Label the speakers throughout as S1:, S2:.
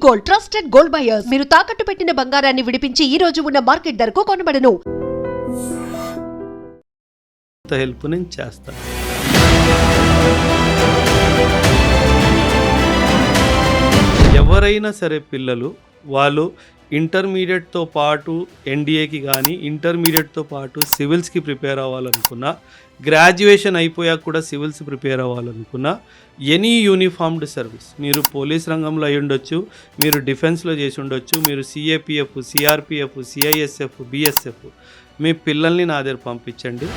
S1: Gold, trusted gold buyers. మీరు తాకట్టు పెట్టిన బంగారాన్ని విడిపించి ఈ రోజు ఉన్న మార్కెట్ ధరకు కొనబడను.
S2: హెల్ప్ నేను చేస్తాను. ఎవరైనా సరే పిల్లలు వాళ్ళు ఇంటర్మీడియట్తో పాటు ఎన్డీఏకి కానీ ఇంటర్మీడియట్తో పాటు సివిల్స్కి ప్రిపేర్ అవ్వాలనుకున్నా, గ్రాడ్యుయేషన్ అయిపోయాక కూడా సివిల్స్ ప్రిపేర్ అవ్వాలనుకున్నా, ఎనీ యూనిఫామ్డ్ సర్వీస్, మీరు పోలీస్ రంగంలో అయి ఉండొచ్చు, మీరు డిఫెన్స్లో చేసి ఉండొచ్చు, మీరు సిఏపిఎఫ్, సిఆర్పిఎఫ్, సిఐఎస్ఎఫ్, బిఎస్ఎఫ్, మీ పిల్లల్ని నా దగ్గర పంపించండి.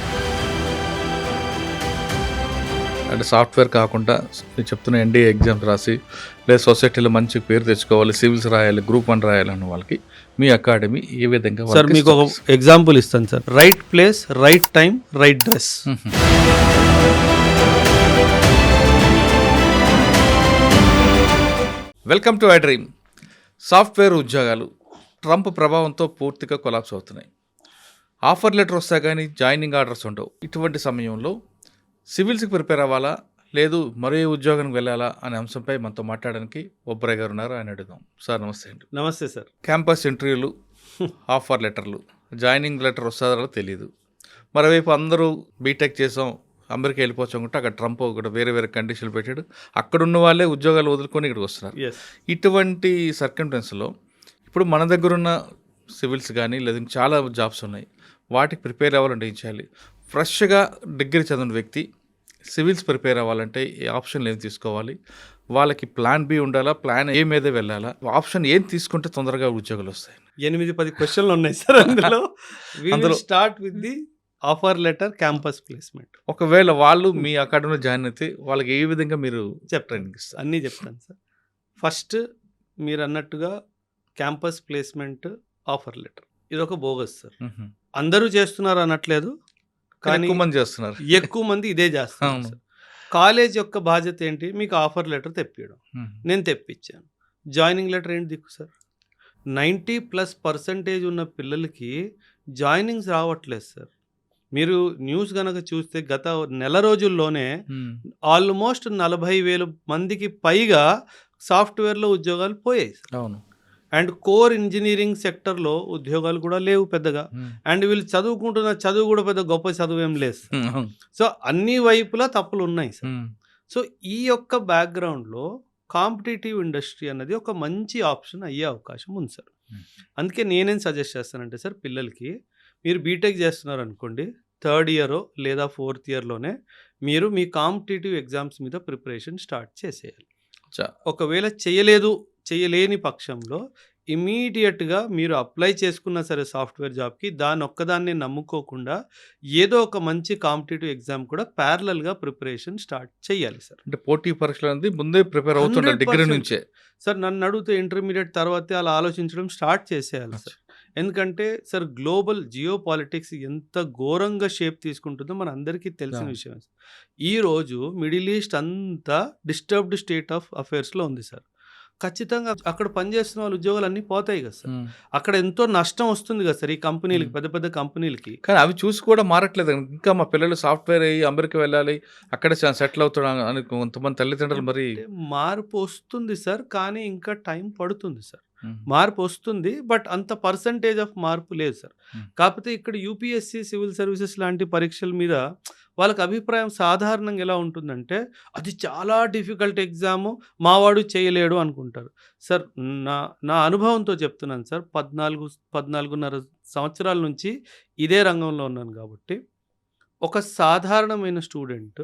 S3: అంటే సాఫ్ట్వేర్ కాకుండా నేను చెప్తున్న ఎన్డీఏ ఎగ్జామ్స్ రాసి లేదా సొసైటీలో మంచి పేరు తెచ్చుకోవాలి, సివిల్స్ రాయాలి, గ్రూప్ 1 రాయాలన్న వాళ్ళకి మీ అకాడమీ ఏ విధంగా?
S2: సార్ మీకు ఒక ఎగ్జాంపుల్ ఇస్తాను sir. Right place, right time, right dress.
S3: Welcome to I dream. Software ఉద్యోగాలు ట్రంప్ ప్రభావంతో పూర్తిగా కొలాప్స్ అవుతున్నాయి. ఆఫర్ లెటర్ వస్తా కానీ జాయినింగ్ ఆర్డర్స్ ఉండవు. ఇటువంటి సమయంలో సివిల్స్కి ప్రిపేర్ అవ్వాలా లేదు మరో ఉద్యోగానికి వెళ్ళాలా అనే అంశంపై మనతో మాట్లాడడానికి ఒబ్బరాయ్ గారు ఉన్నారు. ఆయన అడుగుదాం. సార్ నమస్తే అండి.
S2: నమస్తే సార్.
S3: క్యాంపస్ ఇంటర్వ్యూలు, ఆఫర్ లెటర్లు, జాయినింగ్ లెటర్ వస్తుందో తెలియదు. మరోవైపు అందరూ బీటెక్ చేసాం, అమెరికా వెళ్ళిపోవచ్చు అనుకుంటే అక్కడ ట్రంప్ కూడా వేరే వేరే కండిషన్లు పెట్టాడు. అక్కడ ఉన్న వాళ్ళే ఉద్యోగాలు వదులుకొని ఇక్కడికి వస్తున్నారు. ఇటువంటి సర్కంస్టెన్స్లో ఇప్పుడు మన దగ్గర ఉన్న సివిల్స్ కానీ లేదా చాలా జాబ్స్ ఉన్నాయి, వాటికి ప్రిపేర్ అవ్వాలంటే ఏం చేయాలి? ఫ్రెష్గా డిగ్రీ చదివిన వ్యక్తి సివిల్స్ ప్రిపేర్ అవ్వాలంటే ఏ ఆప్షన్లు ఏం తీసుకోవాలి? వాళ్ళకి ప్లాన్ బి ఉండాలా, ప్లాన్ ఏ మీద వెళ్ళాలా, ఆప్షన్ ఏం తీసుకుంటే తొందరగా ఉద్యోగాలు వస్తాయి?
S2: 8-10 క్వశ్చన్లు ఉన్నాయి సార్ అందులో. Start with the offer letter, campus placement.
S3: ఒకవేళ వాళ్ళు మీ అకాడమీలో జాయిన్ అయితే వాళ్ళకి ఏ విధంగా మీరు ట్రైనింగ్ ఇస్తారు?
S2: అన్నీ చెప్తాను సార్. ఫస్ట్ మీరు అన్నట్టుగా క్యాంపస్ ప్లేస్మెంట్, ఆఫర్ లెటర్ ఇది ఒక బోగస్ సార్. అందరూ చేస్తున్నారు అనట్లేదు, కానీ ఎక్కువ మంది ఇదే చేస్తున్నారు సార్. కాలేజ్ యొక్క బాధ్యత ఏంటి? మీకు ఆఫర్ లెటర్ తెప్పియడం. నేను తెప్పించాను. జాయినింగ్ లెటర్ ఏంటి దిక్కు సార్? 90+% ఉన్న పిల్లలకి జాయినింగ్స్ రావట్లేదు సార్. మీరు న్యూస్ కనుక చూస్తే గత నెల రోజుల్లోనే ఆల్మోస్ట్ 40,000 మందికి పైగా సాఫ్ట్వేర్లో ఉద్యోగాలు పోయాయి సార్.
S3: అవును.
S2: అండ్ కోర్ ఇంజనీరింగ్ సెక్టర్లో ఉద్యోగాలు కూడా లేవు పెద్దగా. అండ్ వీళ్ళు చదువుకుంటున్న చదువు కూడా పెద్ద గొప్ప చదువు ఏం లేదు. సో అన్ని వైపులా తప్పులు ఉన్నాయి సార్. సో ఈ యొక్క బ్యాక్గ్రౌండ్లో కాంపిటేటివ్ ఇండస్ట్రీ అన్నది ఒక మంచి ఆప్షన్ అయ్యే అవకాశం ఉంది సార్. అందుకే నేనేం సజెస్ట్ చేస్తానంటే సార్, పిల్లలకి మీరు బీటెక్ చేస్తున్నారు అనుకోండి, 3rd ఇయర్ లేదా 4th ఇయర్లోనే మీరు మీ కాంపిటేటివ్ ఎగ్జామ్స్ మీద ప్రిపరేషన్ స్టార్ట్ చేసేయాలి. ఒకవేళ చేయలేని పక్షంలో ఇమీడియట్గా మీరు అప్లై చేసుకున్నా సరే సాఫ్ట్వేర్ జాబ్కి, దాని ఒక్కదాన్ని నమ్ముకోకుండా ఏదో ఒక మంచి కాంపిటేటివ్ ఎగ్జామ్ కూడా ప్యారలల్గా ప్రిపరేషన్ స్టార్ట్ చేయాలి సార్.
S3: అంటే పోటీ పరీక్షలు అనేది ముందే ప్రిపేర్ అవుతుంటారు డిగ్రీ నుంచే
S2: సార్. నన్ను అడిగితే ఇంటర్మీడియట్ తర్వాతే అలా ఆలోచించడం స్టార్ట్ చేసేయాలి సార్. ఎందుకంటే సార్ గ్లోబల్ జియో పాలిటిక్స్ ఎంత ఘోరంగా షేప్ తీసుకుంటుందో మన అందరికీ తెలిసిన విషయం. ఈరోజు మిడిల్ ఈస్ట్ అంతా డిస్టర్బ్డ్ స్టేట్ ఆఫ్ అఫేర్స్లో ఉంది సార్. ఖచ్చితంగా అక్కడ పనిచేస్తున్న వాళ్ళ ఉద్యోగాలు అన్నీ పోతాయి కదా సార్. అక్కడ ఎంతో నష్టం వస్తుంది కదా సార్ ఈ కంపెనీలకి, పెద్ద పెద్ద కంపెనీలకి.
S3: కానీ అవి చూసి కూడా మారట్లేదు. ఇంకా మా పిల్లలు సాఫ్ట్వేర్ అయ్యి అమెరికా వెళ్ళాలి, అక్కడే సెటిల్ అవుతాడు అని కొంతమంది తల్లిదండ్రులు. మరి
S2: మార్పు వస్తుంది సార్, కానీ ఇంకా టైం పడుతుంది సార్. మార్పు వస్తుంది, బట్ అంత పర్సంటేజ్ ఆఫ్ మార్పు లేదు సార్. కాకపోతే ఇక్కడ యూపీఎస్సీ, సివిల్ సర్వీసెస్ లాంటి పరీక్షల మీద వాళ్ళకి అభిప్రాయం సాధారణంగా ఎలా ఉంటుందంటే, అది చాలా డిఫికల్ట్ ఎగ్జాము, మావాడు చేయలేడు అనుకుంటారు సార్. నా అనుభవంతో చెప్తున్నాను సార్. 14.5 సంవత్సరాల నుంచి ఇదే రంగంలో ఉన్నాను కాబట్టి, ఒక సాధారణమైన స్టూడెంట్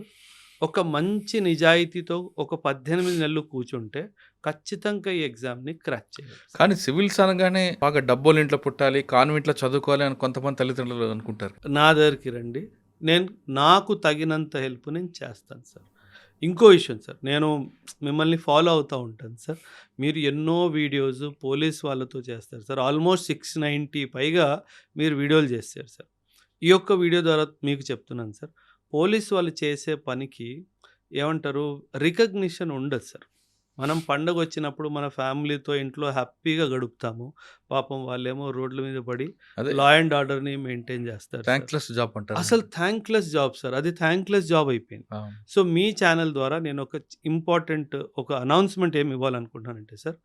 S2: ఒక మంచి నిజాయితీతో ఒక 18 నెలలు కూర్చుంటే ఖచ్చితంగా ఈ ఎగ్జామ్ని క్రాక్ చేయాలి.
S3: కానీ సివిల్స్ అనగానే బాగా డబ్బులు ఇంట్లో పుట్టాలి, కాన్వెంట్లో చదువుకోవాలి అని కొంతమంది తల్లిదండ్రులు అనుకుంటారు.
S2: నా దగ్గరికి రండి, నాకు తగినంత హెల్ప్ నేను చేస్తాను సార్. ఇంకో విషయం సార్, నేను మిమ్మల్ని ఫాలో అవుతూ ఉంటాను సార్. మీరు ఎన్నో వీడియోస్ పోలీస్ వాళ్ళతో చేస్తారు సార్. ఆల్మోస్ట్ 690 పైగా మీరు వీడియోలు చేస్తారు సార్. ఈ యొక్క వీడియో ద్వారా మీకు చెప్తున్నాను సార్, పోలీస్ వాళ్ళు చేసే పనికి ఏమంటారు, రికగ్నిషన్ ఉండదు సార్. మనం పండగ వచ్చినప్పుడు మన ఫ్యామిలీతో ఇంట్లో హ్యాపీగా గడుపుతాము. పాపం వాళ్ళేమో రోడ్ల మీద పడి లా అండ్ ఆర్డర్ని మెయింటైన్ చేస్తారు.
S3: థ్యాంక్లెస్ జాబ్ అంటారు.
S2: అసలు థ్యాంక్లెస్ జాబ్ సార్, అది థ్యాంక్లెస్ జాబ్ అయిపోయింది. సో మీ ఛానల్ ద్వారా నేను ఒక ఇంపార్టెంట్ ఒక అనౌన్స్మెంట్ ఏమి ఇవ్వాలనుకుంటున్నానంటే సార్,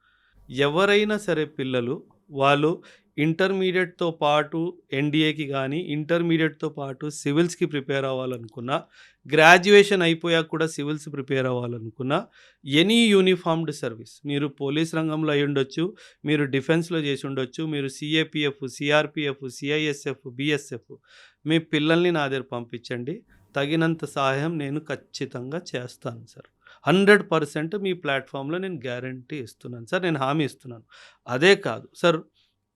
S2: ఎవరైనా సరే పిల్లలు వాళ్ళు ఇంటర్మీడియట్‌తో పాటు ఎన్‌డీఏకి గానీ, ఇంటర్మీడియట్‌తో పాటు సివిల్స్‌కి ప్రిపేర్ అవ్వాలనుకున్నా, గ్రాడ్యుయేషన్ అయిపోయాక కూడా సివిల్స్ ప్రిపేర్ అవ్వాలనుకున్నా, ఎనీ యూనిఫార్మ్డ్ సర్వీస్ మీరు పోలీస్ రంగంలో అయ్యుండొచ్చు, మీరు డిఫెన్స్‌లో చేసుండొచ్చు, మీరు సీఏపీఎఫ్, సీఆర్‌పీఎఫ్, సీఐఎస్ఎఫ్, బీఎస్ఎఫ్ మీ పిల్లల్ని నా దగ్గర పంపించండి. తగినంత సహాయం నేను ఖచ్చితంగా చేస్తాను సార్. 100% మీ ప్లాట్‌ఫామ్‌లో నేను గ్యారంటీ ఇస్తున్నాను సార్. నేను హామీ ఇస్తున్నాను. అదే కాదు సార్,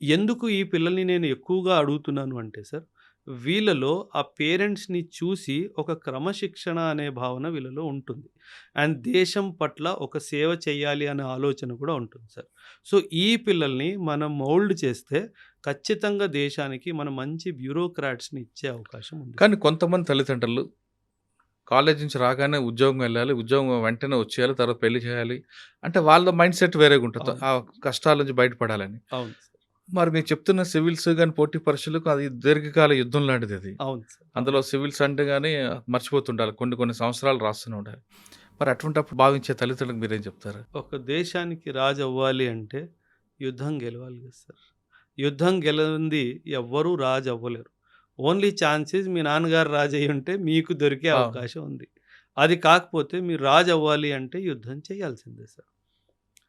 S2: ఎందుకు ఈ పిల్లల్ని నేను ఎక్కువగా అడుగుతున్నాను అంటే సార్, వీళ్ళలో ఆ పేరెంట్స్‌ని చూసి ఒక క్రమశిక్షణ అనే భావన వీళ్ళలో ఉంటుంది. అండ్ దేశం పట్ల ఒక సేవ చేయాలి అనే ఆలోచన కూడా ఉంటుంది సార్. సో, ఈ పిల్లల్ని మనం మౌల్డ్ చేస్తే ఖచ్చితంగా దేశానికి మనం మంచి బ్యూరోక్రాట్స్‌ని ఇచ్చే అవకాశం ఉంది.
S3: కానీ కొంతమంది తల్లిదండ్రులు కాలేజ్ నుంచి రాగానే ఉద్యోగం వెళ్ళాలి, ఉద్యోగం వెంటనే వచ్చేయాలి, తర్వాత పెళ్లి చేయాలి అంటే వాళ్ళ మైండ్ సెట్ వేరేగా ఉంటుంది.
S2: అవును.
S3: ఆ కష్టాల నుంచి బయటపడాలని.
S2: అవును సార్.
S3: మరి మీరు చెప్తున్న సివిల్స్ గాని పోటీ పరీక్షలకు అది దీర్ఘకాల యుద్ధం లాంటిది అది.
S2: అవును సార్.
S3: అందులో సివిల్స్ అంటే గానీ మర్చిపోతుండాలి. కొన్ని సంవత్సరాలు రాస్తూనే ఉండాలి. మరి అటువంటప్పుడు భావించే తల్లిదండ్రులకు మీరేం చెప్తారు?
S2: ఒక దేశానికి రాజు అవ్వాలి అంటే యుద్ధం గెలవాలి కదా సార్. యుద్ధం గెలవంది ఎవ్వరూ రాజు అవ్వలేరు. ఓన్లీ ఛాన్సెస్ మీ నాన్నగారు రాజు అయ్యి ఉంటే మీకు దొరికే
S3: అవును.
S2: అవకాశం ఉంది. అది కాకపోతే మీరు రాజు అవ్వాలి అంటే యుద్ధం చేయాల్సిందే సార్.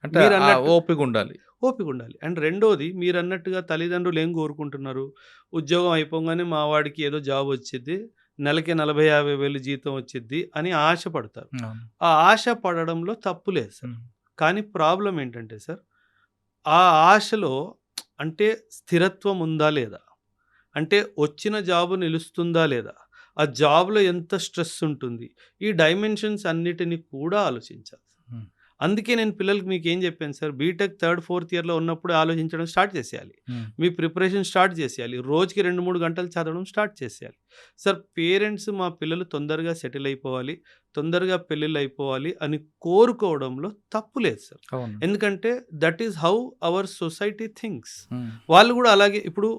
S3: అంటే
S2: మీరన్నట్టు
S3: ఓపిక ఉండాలి.
S2: ఓపిక ఉండాలి. అండ్ రెండోది మీరన్నట్టుగా తల్లిదండ్రులు ఏం కోరుకుంటున్నారు? ఉద్యోగం అయిపోగానే మా వాడికి ఏదో జాబ్ వచ్చిద్ది, నెలకి 40,000-50,000 జీతం వచ్చిద్ది అని ఆశపడతారు.
S3: అవును.
S2: ఆ ఆశ పడడంలో తప్పు లేదు సార్.
S3: ఉమ్.
S2: కానీ ప్రాబ్లం ఏంటంటే సార్, ఆ ఆశలో అంటే స్థిరత్వం ఉందా లేదా? అంటే వచ్చిన జాబ్ నిలుస్తుందా లేదా? ఆ జాబ్‌లో ఎంత స్ట్రెస్ ఉంటుంది? ఈ డైమెన్షన్స్ అన్నిటిని కూడా ఆలోచించాలి.
S3: ఉమ్.
S2: అందుకే నేను పిల్లలకి మీకేం చెప్పాను సార్, బీటెక్ థర్డ్, ఫోర్త్ ఇయర్‌లో ఉన్నప్పుడే ఆలోచించడం స్టార్ట్ చేసేయాలి.
S3: ఉమ్.
S2: మీ ప్రిపరేషన్ స్టార్ట్ చేసేయాలి. రోజుకి 2-3 గంటలు చదవడం స్టార్ట్ చేసేయాలి. సార్ పేరెంట్స్ మా పిల్లలు తొందరగా సెటిల్ అయిపోవాలి, తొందరగా పెళ్ళిళ్ళు అయిపోవాలి అని కోరుకోవడంలో తప్పు లేదు సార్.
S3: అవును.
S2: ఎందుకంటే that is how our society thinks.
S3: Um.
S2: వాళ్ళు కూడా అలాగే ఇప్పుడు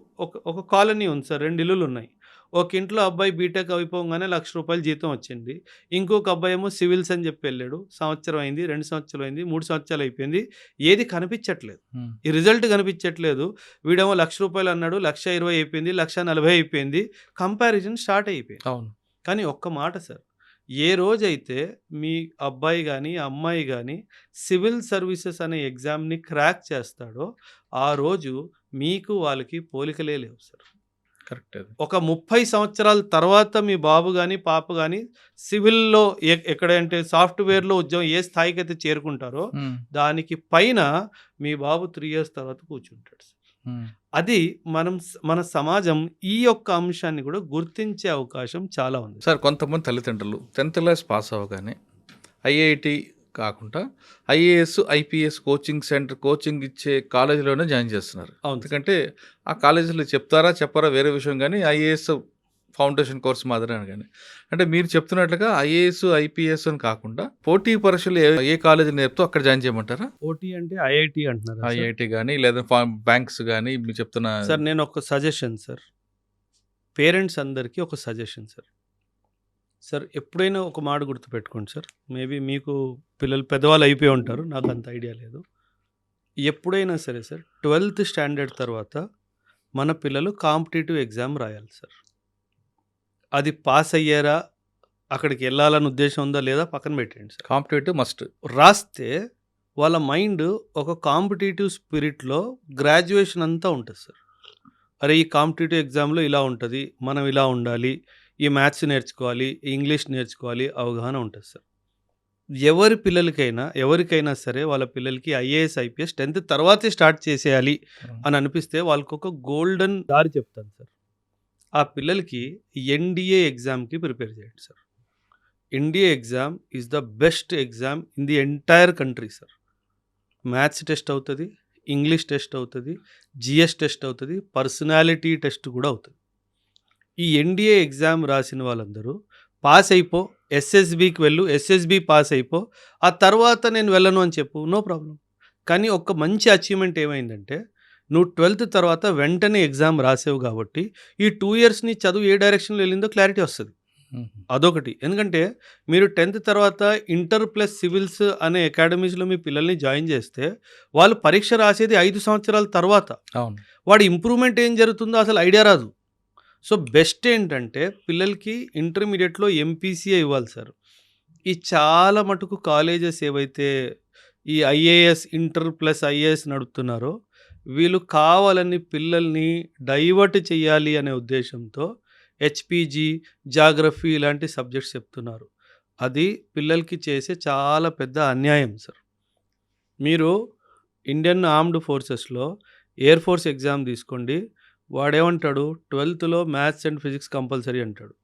S2: ఒక కాలనీ ఉంది సార్, 2 ఇల్లులు ఉన్నాయి. ఒక ఇంట్లో అబ్బాయి బీటెక్ అయిపోగానే ₹1,00,000 జీతం వచ్చింది. ఇంకొక అబ్బాయి ఏమో సివిల్స్ అని చెప్పి వెళ్ళాడు. సంవత్సరం అయింది, 2 సంవత్సరాలు అయింది, 3 సంవత్సరాలు అయిపోయింది. ఏది కనిపించట్లేదు.
S3: ఉమ్.
S2: ఈ రిజల్ట్ కనిపించట్లేదు. వీడేమో ₹1,00,000 అన్నాడు, 1,20,000 అయిపోయింది, 1,40,000 అయిపోయింది. కంపారిజన్ స్టార్ట్ అయిపోయింది.
S3: అవును.
S2: కానీ ఒక్క మాట సార్, ఏ రోజైతే మీ అబ్బాయి గానీ, అమ్మాయి గానీ సివిల్ సర్వీసెస్ అనే ఎగ్జామ్‌ని క్రాక్ చేస్తాడో, ఆ రోజు మీకు వాళ్ళకి పోలికలే లేవు సార్.
S3: కరెక్ట్ అది.
S2: ఒక 30 సంవత్సరాల తర్వాత మీ బాబు గానీ, పాప గానీ సివిల్‌లో ఎక్కడంటే సాఫ్ట్‌వేర్‌లో ఉద్యోగం ఏ స్థాయికైతే చేరుకుంటారో,
S3: ఉమ్.
S2: దానికి పైన మీ బాబు 3 ఇయర్స్ తర్వాత కూర్చుంటాడు సార్.
S3: ఉమ్.
S2: అది మన సమాజం ఈ యొక్క అంశాన్ని కూడా గుర్తించే అవకాశం చాలా ఉంది.
S3: సార్ కొంతమంది తల్లిదండ్రులు 10th క్లాస్ పాస్ అవ్వగానే ఐఐటి కాకుండా ఐఏఎస్, ఐపీఎస్ కోచింగ్ ఇచ్చే కాలేజీలోనే జాయిన్ చేస్తున్నారు.
S2: అవును.
S3: ఎందుకంటే ఆ కాలేజీలో చెప్తారా చెప్పారా వేరే విషయం, కానీ ఐఏఎస్ ఫౌండేషన్ కోర్స్ మాదిరి కానీ అంటే మీరు చెప్తున్నట్లుగా ఐఏఎస్, ఐపీఎస్ అని కాకుండా పోటీ పరీక్షలు ఏ కాలేజీ నేర్పుతూ అక్కడ జాయిన్ చేయమంటారా?
S2: ఓటీ అంటే ఐఐటి అంటున్నారా సార్?
S3: ఐఐటి కానీ లేదా బ్యాంక్స్ కానీ మీరు చెప్తున్న
S2: సార్ నేను ఒక సజెషన్ సార్, పేరెంట్స్ అందరికీ ఒక సజెషన్ సార్. సార్ ఎప్పుడైనా ఒక మాట గుర్తుపెట్టుకోండి సార్, మేబీ మీకు పిల్లలు పెద్దవాళ్ళు అయిపోయి ఉంటారు, నాకు అంత ఐడియా లేదు. ఎప్పుడైనా సరే సార్ 12th స్టాండర్డ్ తర్వాత మన పిల్లలు కాంపిటీటివ్ ఎగ్జామ్ రాయాలి సార్. అది పాస్ అయ్యారా, అక్కడికి వెళ్ళాలని ఉద్దేశం ఉందా లేదా పక్కన పెట్టండి సార్.
S3: Competitive must.
S2: రాస్తే వాళ్ళ మైండ్ ఒక కాంపిటీటివ్ స్పిరిట్లో గ్రాడ్యుయేషన్ అంతా ఉంటుంది సార్. అరే ఈ కాంపిటీటివ్ ఎగ్జామ్లో ఇలా ఉంటుంది, మనం ఇలా ఉండాలి, ఈ మ్యాథ్స్ నేర్చుకోవాలి, ఇంగ్లీష్ నేర్చుకోవాలి, అవగాహన ఉంటుంది సార్. ఎవరికైనా సరే వాళ్ళ పిల్లలకి ఐఏఎస్, ఐపీఎస్ 10th తర్వాతే స్టార్ట్ చేసేయాలి అని అనిపిస్తే వాళ్ళకి ఒక గోల్డెన్ దారి చెప్తాను సార్. ఆ పిల్లలకి ఎన్డీఏ ఎగ్జామ్కి ప్రిపేర్ చేయండి sir. NDA exam is the best exam in the entire country sir. Maths test అవుతుంది, ఇంగ్లీష్ టెస్ట్ అవుతుంది, జిఎస్ టెస్ట్ అవుతుంది, పర్సనాలిటీ టెస్ట్ కూడా అవుతుంది. ఈ ఎన్డీఏ ఎగ్జామ్ రాసిన వాళ్ళందరూ పాస్ అయిపో, ఎస్ఎస్బికి వెళ్ళు, ఎస్ఎస్బి పాస్ అయిపో, ఆ తర్వాత నేను వెళ్ళను అని చెప్పు, నో ప్రాబ్లం. కానీ ఒక మంచి అచీవ్మెంట్ ఏమైందంటే నువ్వు 12th తర్వాత వెంటనే ఎగ్జామ్ రాసావు కాబట్టి ఈ 2 ఇయర్స్ నీ చదువు ఏ డైరెక్షన్లో వెళ్ళిందో క్లారిటీ వస్తుంది. అదొకటి. ఎందుకంటే మీరు 10th తర్వాత ఇంటర్ ప్లస్ సివిల్స్ అనే అకాడమీస్‌లో మీ పిల్లల్ని జాయిన్ చేస్తే, వాళ్ళు పరీక్ష రాసేది 5 సంవత్సరాల తర్వాత.
S3: అవును.
S2: వాడి ఇంప్రూవ్‌మెంట్ ఏం జరుగుతుందో అసలు ఐడియా రాదు. సో, బెస్ట్ ఏంటంటే పిల్లలకి ఇంటర్మీడియేట్‌లో ఎంపీసీఏ ఇవ్వాలి సార్. ఈ చాలా మటుకు కాలేజెస్ ఏవైతే ఈ ఐఏఎస్, ఇంటర్ ప్లస్ ఐఏఎస్ నడుపుతున్నారో, వీళ్ళు కావాలని పిల్లల్ని డైవర్ట్ చేయాలి అనే ఉద్దేశంతో హెచ్‌పీజీ, జాగ్రఫీ ఇలాంటి సబ్జెక్ట్స్ చెప్తున్నారు. అది పిల్లలకి చేసే చాలా పెద్ద అన్యాయం సార్. మీరు ఇండియన్ ఆర్మ్డ్ ఫోర్సెస్‌లో ఎయిర్ ఫోర్స్ ఎగ్జామ్ తీసుకోండి. వాడేమంటాడు 12థ్‌లో మ్యాథ్స్ అండ్ ఫిజిక్స్ కంపల్సరీ అంటాడు.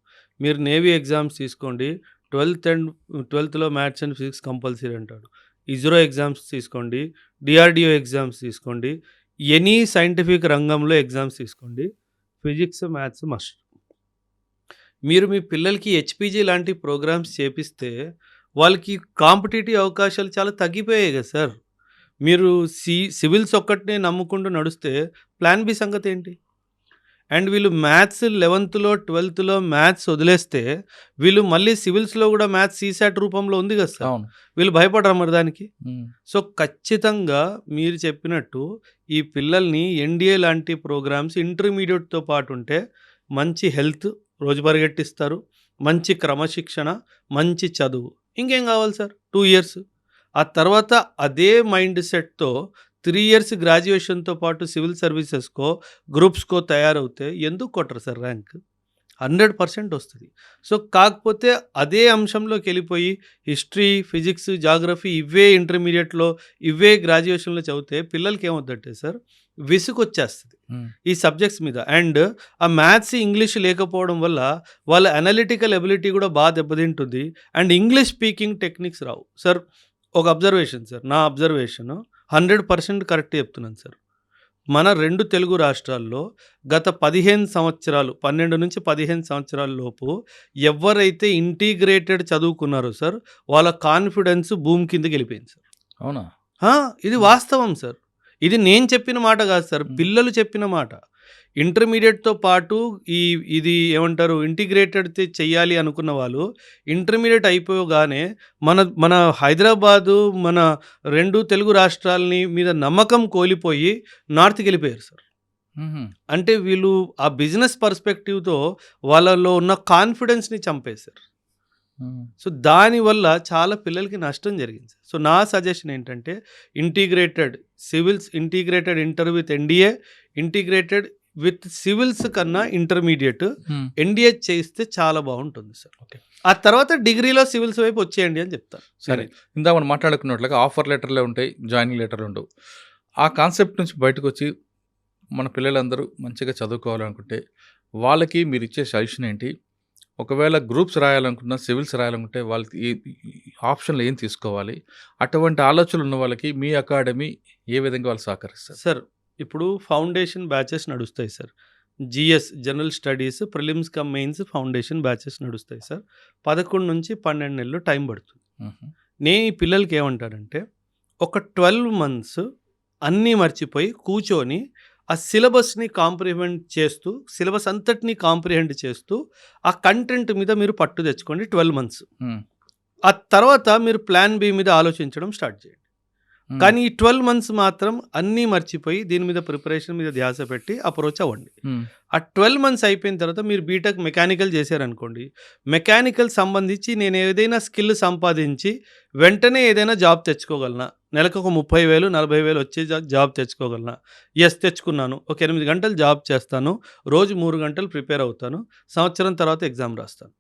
S2: మీరు నేవీ ఎగ్జామ్స్ తీసుకోండి 12థ్‌లో మ్యాథ్స్ అండ్ ఫిజిక్స్ కంపల్సరీ అంటాడు. ఇస్రో ఎగ్జామ్స్ తీసుకోండి, డిఆర్‌డిఓ ఎగ్జామ్స్ తీసుకోండి, ఎనీ సైంటిఫిక్ రంగంలో ఎగ్జామ్స్ తీసుకోండి, ఫిజిక్స్, మ్యాథ్స్ మస్ట్. మీరు మీ పిల్లలకి హెచ్‌పీజీ లాంటి ప్రోగ్రామ్స్ చేపిస్తే వాళ్ళకి కాంపిటీటివ్ అవకాశాలు చాలా తగ్గిపోయాయి కదా సార్. మీరు సివిల్స్ ఒక్కటినే నమ్ముకుంటూ నడుస్తే ప్లాన్ బి సంగతి ఏంటి? అండ్ వీళ్ళు మ్యాథ్స్ 11థ్‌లో, 12థ్‌లో మ్యాథ్స్ వదిలేస్తే వీళ్ళు మళ్ళీ సివిల్స్‌లో కూడా మ్యాథ్స్ సీసాట్ రూపంలో ఉంది కదా సార్.
S3: అవును.
S2: వీళ్ళు భయపడరా మరి దానికి?
S3: హ్మ్.
S2: సో, ఖచ్చితంగా మీరు చెప్పినట్టు ఈ పిల్లల్ని ఎన్‌డీఏ లాంటి ప్రోగ్రామ్స్ ఇంటర్మీడియేట్‌తో పాటు ఉంటే మంచి హెల్త్ రోజు పరిగెట్టిస్తారు, మంచి క్రమశిక్షణ, మంచి చదువు. ఇంకేం కావాలి సార్? 2 ఇయర్స్. ఆ తర్వాత అదే మైండ్ సెట్‌తో 3 ఇయర్స్ గ్రాడ్యుయేషన్‌తో పాటు సివిల్ సర్వీసెస్‌కో, గ్రూప్స్‌కో తయారవుతే ఎందుకు కొట్టరు సార్ ర్యాంక్? 100% వస్తది. సో, కాకపోతే అదే అంశంలోకెళ్ళిపోయి హిస్టరీ, ఫిజిక్స్, జాగ్రఫీ ఇవే ఇంటర్మీడియేట్‌లో, ఇవే గ్రాడ్యుయేషన్‌లో చదివితే పిల్లలకి ఏమవుద్దంటే సార్ విసుగొచ్చేస్తది
S3: హ్మ్.
S2: ఈ సబ్జెక్ట్స్ మీద. అండ్ ఆ మ్యాథ్స్, ఇంగ్లీష్ లేకపోవడం వల్ల వాళ్ళ అనలిటికల్ ఎబిలిటీ కూడా బాగా దెబ్బతింటుంది. And English speaking techniques Rao. Sir ఒక అబ్జర్వేషన్ సార్. నా అబ్జర్వేషను 100% కరెక్ట్ చెప్తున్నాను సార్. మన 2 తెలుగు రాష్ట్రాల్లో గత 15 సంవత్సరాలు 12-15 సంవత్సరాల లోపు ఎవరైతే ఇంటిగ్రేటెడ్ చదువుకున్నారో సార్ వాళ్ళ కాన్ఫిడెన్స్ భూమి కిందకి వెళ్ళిపోయింది సార్.
S3: అవునా?
S2: ఇది వాస్తవం సార్. ఇది నేను చెప్పిన మాట కాదు సార్. పిల్లలు చెప్పిన మాట. ఇంటర్మీడియేట్‌తో పాటు ఇది ఏమంటారు ఇంటిగ్రేటెడ్ చెయ్యాలి అనుకున్న వాళ్ళు ఇంటర్మీడియేట్ అయిపోగానే మన హైదరాబాదు, మన 2 తెలుగు రాష్ట్రాలని మీద నమ్మకం కోల్పోయి నార్త్‌కి వెళ్ళిపోయారు సార్.
S3: హుహు.
S2: అంటే వీళ్ళు ఆ బిజినెస్ పర్స్పెక్టివ్‌తో వాళ్ళలో ఉన్న కాన్ఫిడెన్స్‌ని చంపేశారు.
S3: హ్మ్.
S2: సో, దానివల్ల చాలా పిల్లలకి నష్టం జరిగింది సార్. సో, నా సజెషన్ ఏంటంటే integrated civils, integrated inter with NDA, integrated with civils కన్నా ఇంటర్మీడియేట్
S3: హ్మ్.
S2: ఎన్‌డీఏ చేస్తే చాలా బాగుంటుంది సార్.
S3: ఓకే.
S2: ఆ తర్వాత డిగ్రీలో సివిల్స్ వైపు వచ్చేయండి అని చెప్తాను.
S3: సరే. ఇందాక మనం మాట్లాడుకున్నట్లుగా ఆఫర్ లెటర్‌లే ఉంటాయి. జాయినింగ్ లెటర్‌లు ఉండవు. ఆ కాన్సెప్ట్ నుంచి బయటకొచ్చి మన పిల్లలందరూ మంచిగా చదువుకోవాలనుకుంటే వాళ్ళకి మీరిచ్చే సజెషన్ ఏంటి? ఒకవేళ గ్రూప్స్ రాయాలనుకున్నా, సివిల్స్ రాయాలనుకుంటే వాళ్ళకి ఆప్షన్‌లు ఏం తీసుకోవాలి? అటువంటి ఆలోచనలు ఉన్న వాళ్ళకి మీ అకాడమీ ఏ విధంగా వాళ్ళు సహకరిస్తారు?
S2: సార్ ఇప్పుడు ఫౌండేషన్ బ్యాచెస్ నడుస్తాయి sir. GS general studies prelims come mains foundation batches నడుస్తాయి సార్. 11-12 నెలలు టైం పడుతుంది.
S3: హుహు.
S2: నేను ఈ పిల్లలకి ఏమంటానంటే ఒక 12 మంత్స్ అన్నీ మర్చిపోయి కూర్చొని ఆ సిలబస్‌ని కాంప్రిహెండ్ చేస్తూ, సిలబస్ అంతటిని కాంప్రిహెండ్ చేస్తూ ఆ కంటెంట్ మీద మీరు పట్టు తెచ్చుకోండి 12 మంత్స్.
S3: హ్మ్.
S2: ఆ తర్వాత మీరు ప్లాన్ బి మీద ఆలోచించడం స్టార్ట్ చేయండి.
S3: హ్మ్.
S2: కానీ ఈ 12 మంత్స్ మాత్రం అన్నీ మర్చిపోయి దీని మీద ప్రిపరేషన్ మీద ధ్యాస పెట్టి అప్రోచ్ అవ్వండి.
S3: హ్మ్.
S2: ఆ 12 మంత్స్ అయిపోయిన తర్వాత మీరు బీటెక్ మెకానికల్ చేశారనుకోండి, మెకానికల్ సంబంధించి నేను ఏదైనా స్కిల్ సంపాదించి వెంటనే ఏదైనా జాబ్ తెచ్చుకోగలనా? నెలకు ఒక 30,000, 40,000 వచ్చే జాబ్ తెచ్చుకోగలనా? యెస్ తెచ్చుకున్నాను. ఒక 8 గంటలు జాబ్ చేస్తాను. రోజు 3 గంటలు ప్రిపేర్ అవుతాను. సంవత్సరం తర్వాత ఎగ్జామ్ రాస్తాను.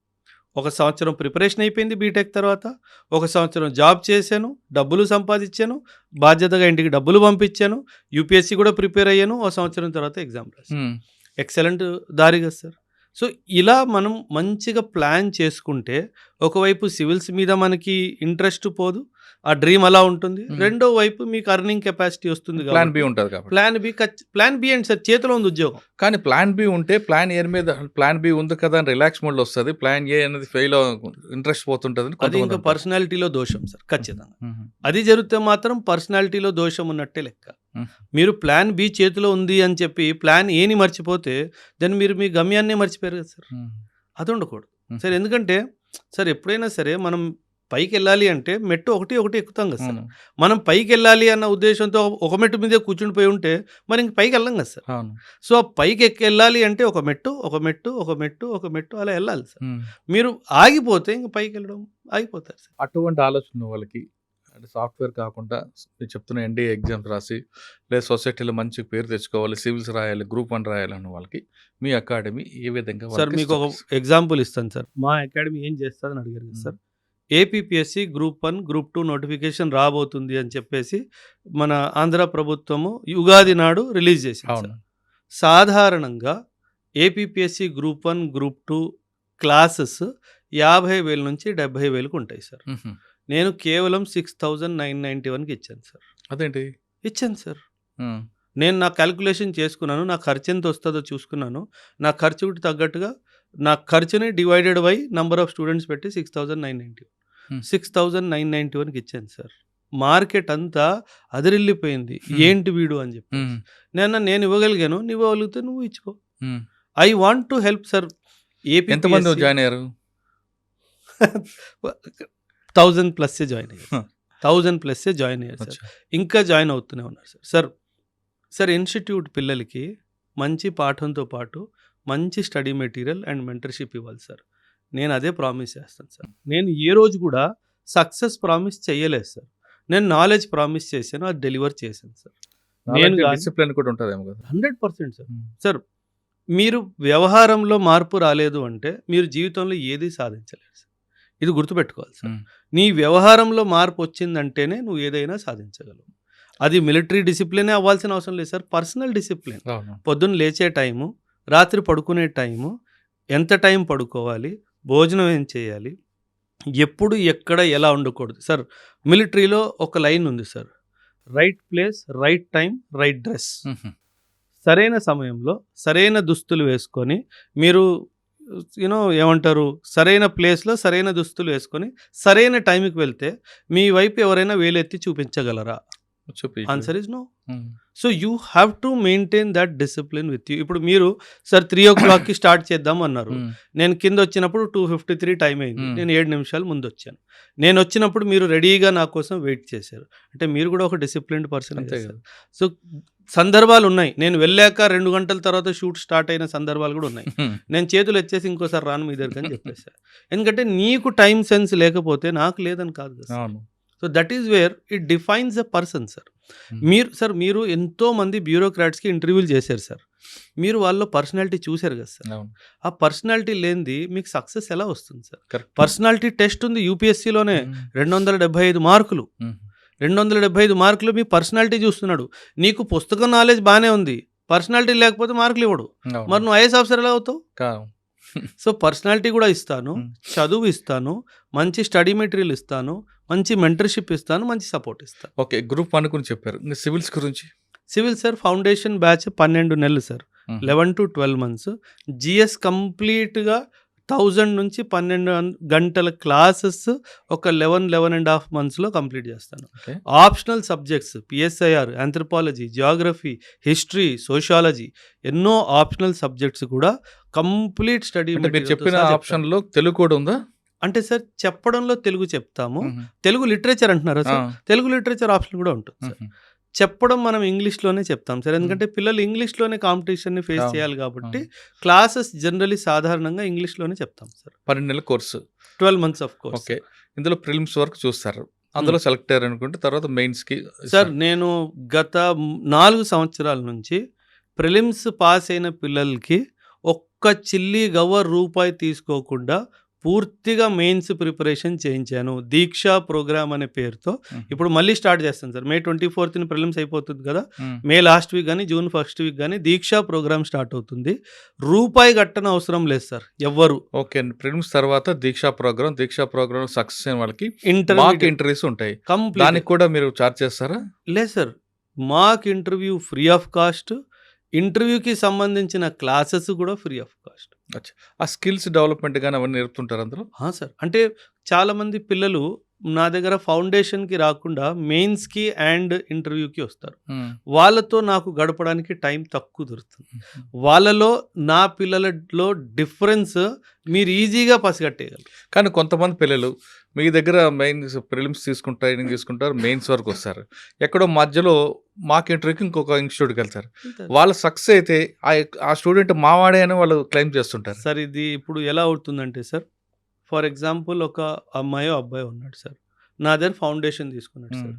S2: ఒక సంవత్సరం ప్రిపరేషన్ అయిపోయింది బీటెక్ తర్వాత. ఒక సంవత్సరం జాబ్ చేశాను, డబ్బులు సంపాదించాను, బాధ్యతగా ఇంటికి డబ్బులు పంపించాను, యూపీఎస్సీ కూడా ప్రిపేర్ అయ్యాను. ఒక సంవత్సరం తర్వాత ఎగ్జామ్ రాశాను.
S3: హ్మ్.
S2: ఎక్సలెంట్ దారి కదా సార్. సో, ఇలా మనం మంచిగా ప్లాన్ చేసుకుంటే ఒకవైపు సివిల్స్ మీద మనకి ఇంట్రెస్ట్ పోదు, ఆ డ్రీమ్ అలా ఉంటుంది. రెండో వైపు మీకు అర్నింగ్ కెపాసిటీ వస్తుంది
S3: ప్లాన్ బి
S2: కాబట్టి
S3: ఉంటది కాబట్టి.
S2: ప్లాన్ బి ఏంటి సార్? చేతిలో ఉంది ఉద్యోగం.
S3: కానీ ప్లాన్ బి ఉంటే ప్లాన్ ఏ మీద ప్లాన్ బి ఉంది కదా అని రిలాక్స్ మోడ్‌లో వస్తది. ప్లాన్ ఏ అనేది ఫెయిల్ ఇంట్రెస్ట్ పోతుంటదని
S2: అది
S3: కొంతమంది
S2: ఇంకా
S3: అంటారు.
S2: పర్సనాలిటీలో దోషం సార్ ఖచ్చితంగా.
S3: హుహు.
S2: అది జరిగితే మాత్రం పర్సనాలిటీలో దోషం ఉన్నట్టే లెక్క.
S3: హ్మ్.
S2: మీరు ప్లాన్ బి చేతిలో ఉంది అని చెప్పి ప్లాన్ ఏని మర్చిపోతే దెన్ మీరు మీ గమ్యాన్నే మర్చిపోయారు కదా సార్.
S3: హ్మ్.
S2: అది ఉండకూడదు. సార్ ఎందుకంటే సార్ ఎప్పుడైనా సరే మనం పైకి వెళ్ళాలి అంటే మెట్టు ఒకటి ఎక్కుతాం కదా సార్.
S3: అవును.
S2: మనం పైకి వెళ్ళాలి అన్న ఉద్దేశంతో ఒక మెట్టు మీదే కూర్చుని పోయి ఉంటే మరి ఇంక పైకి వెళ్ళం కదా సార్.
S3: అవును.
S2: సో ఆ పైకి వెళ్ళాలి అంటే ఒక మెట్టు అలా వెళ్ళాలి సార్. మీరు ఆగిపోతే ఇంక పైకి వెళ్ళడం ఆగిపోతారు సార్.
S3: అటువంటి ఆలోచన వాళ్ళకి అంటే సాఫ్ట్వేర్ కాకుండా మీరు చెప్తున్న ఎన్డీఏ ఎగ్జామ్స్ రాసి లేదా సొసైటీలో మంచి పేరు తెచ్చుకోవాలి, సివిల్స్ రాయాలి, గ్రూప్ 1 రాయాలన్న వాళ్ళకి మీ అకాడమీ ఏ విధంగా
S2: సార్
S3: వాళ్ళకి
S2: మీకు ఒక
S3: steps?
S2: ఎగ్జాంపుల్ ఇస్తాను సార్. మా అకాడమీ ఏం చేస్తుందని అడిగారు కదా sir. APPSC group 1 group 2 notification రాబోతుంది అని చెప్పేసి మన ఆంధ్ర ప్రభుత్వము ఉగాది నాడు రిలీజ్ చేసింది
S3: అవును.
S2: సార్. సాధారణంగా ఏపీపీఎస్సి గ్రూప్ 1 గ్రూప్ 2 క్లాసెస్ 50,000 నుంచి 70,000కు ఉంటాయి సార్.
S3: మ్మ్.
S2: నేను కేవలం 6,991కి ఇచ్చాను సార్.
S3: అదేంటి?
S2: ఇచ్చాను సార్.
S3: మ్మ్.
S2: నేను నా క్యాలిక్యులేషన్ చేసుకున్నాను. నా ఖర్చు ఎంత వస్తుందో చూసుకున్నాను. నా ఖర్చుకి తగ్గట్టుగా నా ఖర్చుని divided by number of students పెట్టి 6,991 6,991కి ఇచ్చాను సార్. మార్కెట్ అంతా అదిరిల్లిపోయింది. ఏంటి వీడు అని చెప్పి
S3: మ్మ్.
S2: నేను ఇవ్వగలిగాను. నువ్వు ఇవ్వగలిగితే నువ్వు ఇచ్చుకో.
S3: మ్మ్.
S2: I want to help sir.
S3: ఎంతమంది జాయిన్ అయ్యారు?
S2: 1,000+ జాయిన్ అయ్యారు. 1,000+ జాయిన్ అయ్యారు సార్.
S3: అచ్చా.
S2: ఇంకా జాయిన్ అవుతూనే ఉన్నారు సార్. సార్ ఇన్స్టిట్యూట్ పిల్లలకి మంచి పాఠంతో పాటు మంచి స్టడీ మెటీరియల్ అండ్ మెంటర్షిప్ ఇవ్వాలి సార్. నేను అదే ప్రామిస్ చేస్తాను సార్. నేను ఏ రోజు కూడా సక్సెస్ ప్రామిస్ చేయలేదు సార్. నేను నాలెడ్జ్ ప్రామిస్ చేశాను, అది డెలివర్ చేశాను సార్. నేను కానీ-
S3: డిసిప్లిన్ కూడా ఉంటుందేమో కదా.
S2: 100% సార్. సార్ మీరు వ్యవహారంలో మార్పు రాలేదు అంటే మీరు జీవితంలో ఏది సాధించలేరు సార్. ఇది గుర్తుపెట్టుకోవాలి సార్.
S3: మ్మ్.
S2: నీ వ్యవహారంలో మార్పు వచ్చిందంటేనే నువ్వు ఏదైనా సాధించగలవు. అది మిలిటరీ డిసిప్లినే అవ్వాల్సిన అవసరం లేదు సార్. Personal discipline.
S3: అవును.
S2: పొద్దున్న లేచే టైము, రాత్రి పడుకునే టైము, ఎంత టైం పడుకోవాలి, భోజనం ఏం చేయాలి, ఎప్పుడు ఎక్కడ ఎలా ఉండకూడదు సార్. మిలిటరీలో ఒక లైన్ ఉంది sir. Right place, right time, right dress.
S3: మ్మ్.
S2: సరైన సమయంలో సరైన దుస్తులు వేసుకొని మీరు ఏమంటారు, సరైన ప్లేస్లో సరైన దుస్తులు వేసుకొని సరైన టైంకి వెళ్తే మీ వైపు ఎవరైనా వేలెత్తి చూపించగలరా?
S3: చూపి.
S2: Answer is no.
S3: Hmm.
S2: So you have to maintain that discipline with you. ఇప్పుడు మీరు సార్ 3 o'clockకి స్టార్ట్ చేద్దాం అన్నారు.
S3: మ్మ్.
S2: నేను కింద వచ్చినప్పుడు 2:53 టైం అయింది.
S3: మ్మ్.
S2: నేను 7 నిమిషాలు ముందు వచ్చాను. నేను వచ్చినప్పుడు మీరు రెడీగా నా కోసం వెయిట్ చేశారు. అంటే మీరు కూడా ఒక డిసిప్లిన్డ్ పర్సన్.
S3: అంతే కదా.
S2: సో సందర్భాలు ఉన్నాయి. నేను వెళ్ళాక 2 గంటల తర్వాత షూట్ స్టార్ట్ అయిన సందర్భాలు కూడా ఉన్నాయి.
S3: మ్మ్.
S2: నేను చేతులు ఎత్తేసి ఇంకోసారి రాను మీ దగ్గర అని చెప్పేసాను. ఎందుకంటే నీకు టైం సెన్స్ లేకపోతే నాకు లేదని కాదు కదా సార్.
S3: అవును.
S2: So that is where it defines a person sir. మీరు ఎంతో మంది బ్యూరోక్రాట్స్కి ఇంటర్వ్యూలు చేశారు సార్. మీరు వాళ్ళ పర్సనాలిటీ చూశారు కదా సార్.
S3: అవును.
S2: ఆ పర్సనాలిటీ లేనిది మీకు సక్సెస్ ఎలా వస్తుంది సార్?
S3: కరెక్ట్.
S2: పర్సనాలిటీ టెస్ట్ ఉంది యూపీఎస్సీలోనే.
S3: మ్మ్.
S2: 275 మార్కులు.
S3: మ్మ్.
S2: 275 మార్కులు మీ పర్సనాలిటీ చూస్తున్నాడు. నీకు పుస్తకం నాలెడ్జ్ బాగానే ఉంది, పర్సనాలిటీ లేకపోతే మార్కులు ఇవ్వడు.
S3: అవును.
S2: మరి నువ్వు ఐఏఎస్ ఆఫీసర్ ఎలా అవుతావు?
S3: కా-
S2: సో పర్సనాలిటీ కూడా ఇస్తాను,
S3: మ్మ్.
S2: చదువు ఇస్తాను, మంచి స్టడీ మెటీరియల్ ఇస్తాను, మంచి మెంటర్షిప్ ఇస్తాను, మంచి సపోర్ట్ ఇస్తాను.
S3: ఓకే. గ్రూప్ 1 గురించి చెప్పారు. ఇంకా సివిల్స్ గురించి?
S2: సివిల్ సార్ ఫౌండేషన్ బ్యాచ్ 12 నెలలు sir.
S3: Hmm.
S2: 11 to 12 months. GS కంప్లీట్గా 1000 నుంచి 12 గంటల క్లాసెస్ ఒక 11.5 monthsలో కంప్లీట్ చేస్తాను.
S3: Okay.
S2: Optional subjects PSIR, anthropology, Geography, history, sociology, ఎన్నో ఆప్షనల్ సబ్జెక్ట్స్ కూడా కంప్లీట్ స్టడీ.
S3: అంటే మీరు చెప్పిన ఆప్షన్లో తెలుగు కూడా ఉందా?
S2: అంటే సార్ చెప్పడంలో తెలుగు చెప్తాము.
S3: మ్మ్.
S2: తెలుగు లిటరేచర్ అంటున్నారా
S3: ఆ.
S2: సార్? తెలుగు లిటరేచర్ ఆప్షన్ కూడా ఉంటుంది సార్.
S3: మ్మ్.
S2: చెప్పడం మనం ఇంగ్లీష్లోనే చెప్తాం సార్. ఎందుకంటే పిల్లలు ఇంగ్లీష్లోనే కాంపిటీషన్ని ఫేస్
S3: అవును.
S2: చేయాలి కాబట్టి క్లాసెస్ జనరలీ సాధారణంగా ఇంగ్లీష్లోనే చెప్తాం సార్.
S3: 12 నెలల course.
S2: 12 months of course.
S3: Okay. ఇందులో ప్రిలిమ్స్ వరకు చూస్తారు. అందులో సెలెక్ట్ అయ్యారు అనుకుంటే తర్వాత మెయిన్స్కి.
S2: సార్ నేను గత 4 సంవత్సరాల నుంచి ప్రిలిమ్స్ పాస్ అయిన పిల్లలకి ఒక్క చిల్లి గవ్వ రూపాయి తీసుకోకుండా పూర్తిగా మెయిన్స్ ప్రిపరేషన్ చేయించాను. దీక్షా ప్రోగ్రామ్ అనే పేరుతో. ఇప్పుడు మళ్ళీ స్టార్ట్ చేస్తాను సార్. May 24th ప్రిలిమ్స్ అయిపోతుంది కదా. మే లాస్ట్ వీక్ కానీ June 1st week కానీ దీక్షా ప్రోగ్రామ్ స్టార్ట్ అవుతుంది. రూపాయి కట్టన అవసరం లేదు సార్ ఎవ్వరు.
S3: ఓకే. ప్రిలిమ్స్ తర్వాత దీక్షా ప్రోగ్రామ్ సక్సెస్ అయిన వాళ్ళకి మాక్
S2: ఇంటర్వ్యూ
S3: ఇంటర్వ్యూస్ ఉంటాయి.
S2: కంప్లీట్
S3: దానికి కూడా మీరు చార్జ్ చేస్తారా?
S2: లేదు sir. Mock interview free of cost. ఇంటర్వ్యూకి సంబంధించిన క్లాసెస్ కూడా ఫ్రీ ఆఫ్ కాస్ట్.
S3: ఆ స్కిల్స్ డెవలప్మెంట్ కానీ అవన్నీ నేర్పుతుంటారు అందులో?
S2: సార్ అంటే చాలామంది పిల్లలు నా దగ్గర ఫౌండేషన్కి రాకుండా మెయిన్స్కి అండ్ ఇంటర్వ్యూకి వస్తారు. వాళ్ళతో నాకు గడపడానికి టైం తక్కువ దొరుకుతుంది. వాళ్ళలో నా పిల్లలలో డిఫరెన్స్ మీరు ఈజీగా పసిగట్టేయగలరు.
S3: కానీ కొంతమంది పిల్లలు మీ దగ్గర మెయిన్స్ ప్రిలిమ్స్ తీసుకుంటారు, ట్రైనింగ్ తీసుకుంటారు, మెయిన్స్ వరకు వస్తారు, ఎక్కడో మధ్యలో మాక్ ఇంటర్వ్యూకి ఇంకొక ఇన్స్టిట్యూట్కి వెళ్తారు. వాళ్ళ సక్సెస్ అయితే ఆ స్టూడెంట్ మావాడే అని వాళ్ళు క్లెయిమ్ చేస్తుంటారు.
S2: సార్ ఇది ఇప్పుడు ఎలా అవుతుందంటే సార్, ఫర్ ఎగ్జాంపుల్ ఒక అమ్మాయో అబ్బాయి ఉన్నాడు సార్, నా దగ్గర ఫౌండేషన్ తీసుకున్నాడు సార్.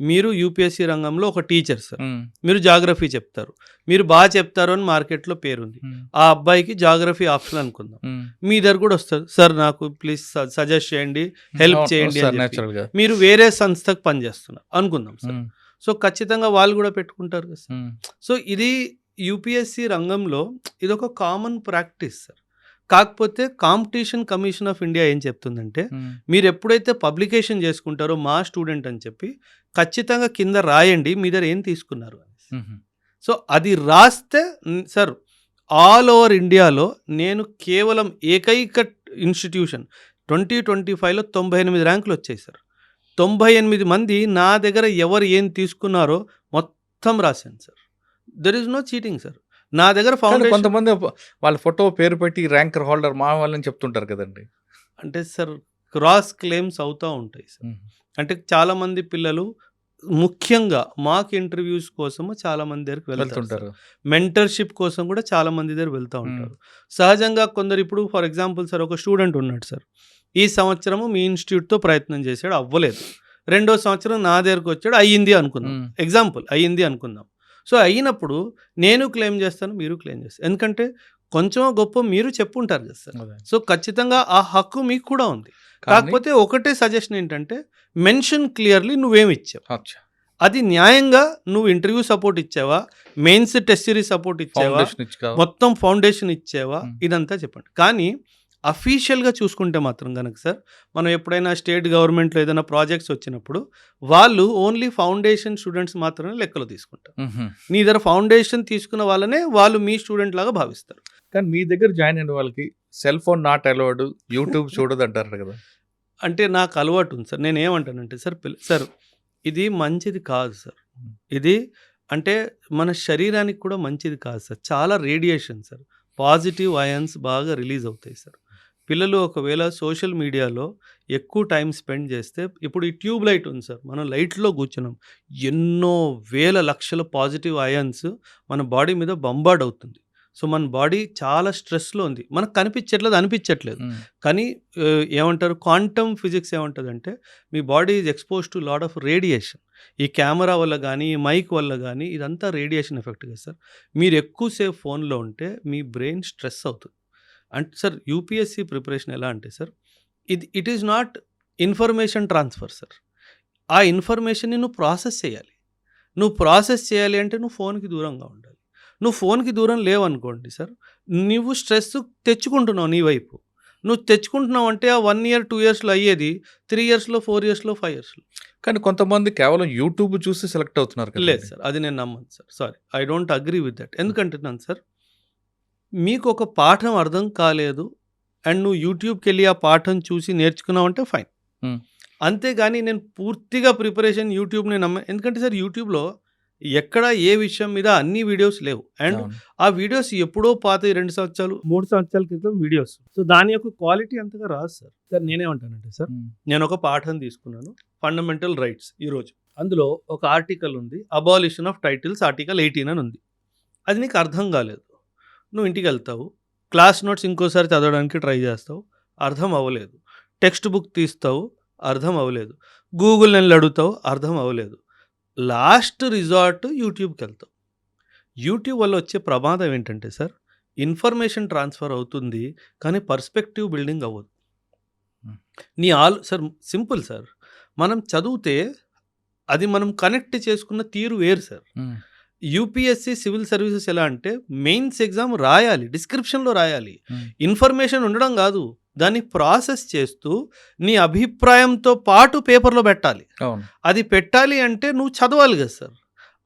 S2: మీరు యూపీఎస్సీ రంగంలో ఒక టీచర్ సార్, మీరు జాగ్రఫీ చెప్తారు, మీరు బాగా చెప్తారు అని మార్కెట్లో పేరుంది. ఆ అబ్బాయికి జాగ్రఫీ ఆప్షన్ అనుకుందాం, మీ దగ్గర కూడా వస్తారు, సార్ నాకు ప్లీజ్ సజెస్ట్ చేయండి, హెల్ప్ చేయండి అని చెప్పి. మీరు వేరే సంస్థకు పనిచేస్తున్నారు అనుకుందాం సార్. సో ఖచ్చితంగా వాళ్ళు కూడా పెట్టుకుంటారు కదా సార్. సో ఇది యూపీఎస్సీ రంగంలో ఇది ఒక కామన్ ప్రాక్టీస్ సార్. కాకపోతే కాంపిటీషన్ కమిషన్ ఆఫ్ ఇండియా ఏం చెప్తుందంటే, మీరు ఎప్పుడైతే పబ్లికేషన్ చేసుకుంటారో మా స్టూడెంట్ అని చెప్పి ఖచ్చితంగా కింద రాయండి మీ దగ్గర ఏం తీసుకున్నారు అని. సో అది రాస్తే సార్ ఆల్ ఓవర్ ఇండియాలో నేను కేవలం ఏకైక ఇన్స్టిట్యూషన్ 2025లో 98 ర్యాంకులు వచ్చాయి సార్. 98 మంది నా దగ్గర ఎవరు ఏం తీసుకున్నారో మొత్తం రాశాను sir. There is no cheating sir. నా దగ్గర ఫౌండేషన్
S3: కొంతమంది వాళ్ళ ఫోటో పేరు పెట్టి ర్యాంకర్ హోల్డర్ మా వాళ్ళని చెప్తుంటారు కదండి.
S2: అంటే సార్ క్రాస్ క్లెయిమ్స్ అవుతూ ఉంటాయి సార్. అంటే చాలామంది పిల్లలు ముఖ్యంగా మాక్ ఇంటర్వ్యూస్ కోసము చాలామంది దగ్గరికి వెళ్తుంటారు, మెంటర్షిప్ కోసం కూడా చాలామంది దగ్గర వెళ్తూ ఉంటారు. సహజంగా కొందరు ఇప్పుడు ఫర్ ఎగ్జాంపుల్ సార్ ఒక స్టూడెంట్ ఉన్నాడు సార్, ఈ సంవత్సరము మీ ఇన్స్టిట్యూట్తో ప్రయత్నం చేశాడు, అవ్వలేదు. 2వ సంవత్సరం నా దగ్గరకు వచ్చాడు, అయ్యింది అనుకుందాం, ఎగ్జాంపుల్ అయ్యింది అనుకుందాం. సో అయినప్పుడు నేను క్లెయిమ్ చేస్తాను, మీరు క్లెయిమ్ చేస్తారు. ఎందుకంటే కొంచెం గొప్ప మీరు చెప్పుంటారు కదా సార్. సో ఖచ్చితంగా ఆ హక్కు మీకు కూడా ఉంది. కాకపోతే ఒకటే సజెషన్ ఏంటంటే, మెన్షన్ క్లియర్లీ నువ్వేమి ఇచ్చావు, అది న్యాయంగా నువ్వు ఇంటర్వ్యూ సపోర్ట్ ఇచ్చావా, మెయిన్స్ టెస్ట్ సిరీస్ సపోర్ట్ ఇచ్చావా, మొత్తం ఫౌండేషన్ ఇచ్చావా, ఇదంతా చెప్పండి. కానీ అఫీషియల్గా చూసుకుంటే మాత్రం కనుక సార్, మనం ఎప్పుడైనా స్టేట్ గవర్నమెంట్లో ఏదైనా ప్రాజెక్ట్స్ వచ్చినప్పుడు వాళ్ళు ఓన్లీ ఫౌండేషన్ స్టూడెంట్స్ మాత్రమే లెక్కలో తీసుకుంటారు. నీ దగ్గర ఫౌండేషన్ తీసుకున్న వాళ్ళనే వాళ్ళు మీ స్టూడెంట్ లాగా భావిస్తారు.
S3: కానీ మీ దగ్గర జాయిన్ అయిన వాళ్ళకి cell phone not allowed, YouTube చూడదు అంటారు కదా.
S2: అంటే నాకు అలవాటు ఉంది సార్. నేను ఏమంటానంటే సార్ ఇది మంచిది కాదు సార్. ఇది అంటే మన శరీరానికి కూడా మంచిది కాదు సార్. చాలా రేడియేషన్ సార్, పాజిటివ్ అయాన్స్ బాగా రిలీజ్ అవుతాయి సార్. పిల్లలు ఒకవేళ సోషల్ మీడియాలో ఎక్కువ టైం స్పెండ్ చేస్తే, ఇప్పుడు ఈ ట్యూబ్ లైట్ ఉంది సార్, మనం లైట్లో కూర్చున్నాం, ఎన్నో వేల లక్షల పాజిటివ్ అయాన్స్ మన బాడీ మీద బంబార్డ్ అవుతుంది. సో మన బాడీ చాలా స్ట్రెస్లో ఉంది, మనకు అనిపించట్లేదు. కానీ ఏమంటారు, క్వాంటమ్ ఫిజిక్స్ ఏమంటుందంటే, మీ body is expose to lot of radiation. ఈ కెమెరా వల్ల కానీ, ఈ మైక్ వల్ల కానీ, ఇదంతా రేడియేషన్ ఎఫెక్ట్ కదా సార్. మీరు ఎక్కువసేపు ఫోన్లో ఉంటే మీ బ్రెయిన్ స్ట్రెస్ అవుతుంది. అంటే సార్ యూపీఎస్సీ ప్రిపరేషన్ ఎలా అంటే sir, it is not information transfer sir. ఆ ఇన్ఫర్మేషన్ని నువ్వు ప్రాసెస్ చేయాలి. అంటే నువ్వు ఫోన్కి దూరంగా ఉండాలి. నువ్వు ఫోన్కి దూరం లేవనుకోండి సార్, నువ్వు స్ట్రెస్ తెచ్చుకుంటున్నావు నీ వైపు. నువ్వు తెచ్చుకుంటున్నావు అంటే ఆ 1 year 2 yearsలో అయ్యేది 3 yearsలో 4 yearsలో 5 yearsలో.
S3: కానీ కొంతమంది కేవలం యూట్యూబ్ చూసి సెలెక్ట్ అవుతున్నారు.
S2: లేదు సార్, అది నేను నమ్మను sir. Sorry, I don't agree with that. ఎందుకంటున్నాను సార్, మీకు ఒక పాఠం అర్థం కాలేదు అండ్ నువ్వు యూట్యూబ్కి వెళ్ళి ఆ పాఠం చూసి నేర్చుకున్నావు అంటే ఫైన్. అంతేగాని నేను పూర్తిగా ప్రిపరేషన్ యూట్యూబ్ని ఎందుకంటే సార్ యూట్యూబ్లో ఎక్కడ ఏ విషయం మీద అన్ని వీడియోస్ లేవు. అండ్ ఆ వీడియోస్ ఎప్పుడో పాత 2 సంవత్సరాలు 3 సంవత్సరాల క్రితం వీడియోస్. సో దాని యొక్క క్వాలిటీ అంతగా రాదు సార్. సార్ నేనేమంటానంటే సార్, నేను ఒక పాఠం తీసుకున్నాను, ఫండమెంటల్ రైట్స్. ఈరోజు అందులో ఒక ఆర్టికల్ ఉంది, అబాలిషన్ ఆఫ్ టైటిల్స్, ఆర్టికల్ 18 అని ఉంది. అది నీకు అర్థం కాలేదు, నువ్వు ఇంటికి వెళ్తావు, క్లాస్ నోట్స్ ఇంకోసారి చదవడానికి ట్రై చేస్తావు, అర్థం అవ్వలేదు. టెక్స్ట్ బుక్ తీస్తావు, అర్థం అవ్వలేదు. గూగుల్ నెలలు అడుగుతావు, అర్థం అవ్వలేదు. లాస్ట్ రిజార్ట్ యూట్యూబ్కి వెళ్తావు. యూట్యూబ్ వల్ల వచ్చే ప్రమాదం ఏంటంటే సార్, ఇన్ఫర్మేషన్ ట్రాన్స్ఫర్ అవుతుంది కానీ పర్స్పెక్టివ్ బిల్డింగ్ అవ్వదు. సార్ సింపుల్ సార్, మనం చదివితే అది మనం కనెక్ట్ చేసుకున్న తీరు వేరు సార్. యూపీఎస్సీ సివిల్ సర్వీసెస్ ఎలా అంటే, మెయిన్స్ ఎగ్జామ్ రాయాలి, డిస్క్రిప్షన్లో రాయాలి, ఇన్ఫర్మేషన్ ఉండడం కాదు, దాన్ని ప్రాసెస్ చేస్తూ నీ అభిప్రాయంతో పాటు పేపర్లో పెట్టాలి. అది పెట్టాలి అంటే నువ్వు చదవాలి కదా సార్.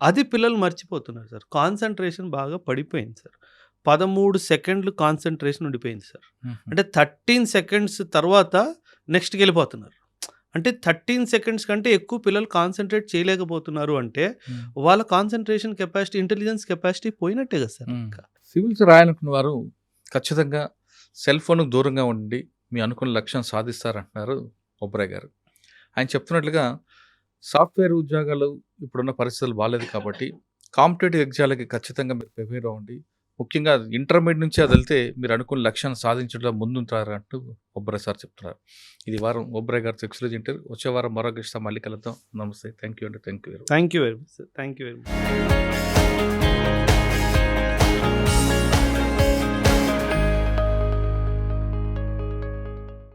S2: అది పిల్లలు మర్చిపోతున్నారు సార్. కాన్సన్ట్రేషన్ బాగా పడిపోయింది సార్. 13 సెకండ్లు కాన్సన్ట్రేషన్ ఉండిపోయింది సార్. అంటే 13 seconds తర్వాత నెక్స్ట్కి వెళ్ళిపోతున్నారు. అంటే 13 సెకండ్స్ కంటే ఎక్కువ పిల్లలు కాన్సన్ట్రేట్ చేయలేకపోతున్నారు అంటే వాళ్ళ కాన్సన్ట్రేషన్ కెపాసిటీ, ఇంటెలిజెన్స్ కెపాసిటీ పోయినట్టే కదా సార్. ఇంకా
S3: సివిల్స్ రాయాలనుకున్న వారు ఖచ్చితంగా సెల్ ఫోన్కు దూరంగా ఉండి మీ అనుకున్న లక్ష్యం సాధిస్తారంటున్నారు ఓబ్రాయ్ గారు. ఆయన చెప్తున్నట్లుగా సాఫ్ట్వేర్ ఉద్యోగాలు ఇప్పుడున్న పరిస్థితులు బాగాలేదు కాబట్టి కాంపిటేటివ్ ఎగ్జామ్లకి ఖచ్చితంగా మీరు ప్రిపేర్ అవ్వండి. ముఖ్యంగా ఇంటర్మీడియట్ నుంచి అది వెళ్తే మీరు అనుకున్న లక్ష్యాన్ని సాధించడం ముందుంటారు అంటూ ఓబ్రాయ్ సార్ చెప్తున్నారు. ఇది వారం ఓబ్రాయ్ గారు సెక్సులజీ ఇంటర్. వచ్చే వారం మరో గెస్ట్తో మళ్ళీ కలుద్దాం. నమస్తే. థ్యాంక్ యూ అండి. Thank you.
S2: Thank you very much sir. Thank you very much.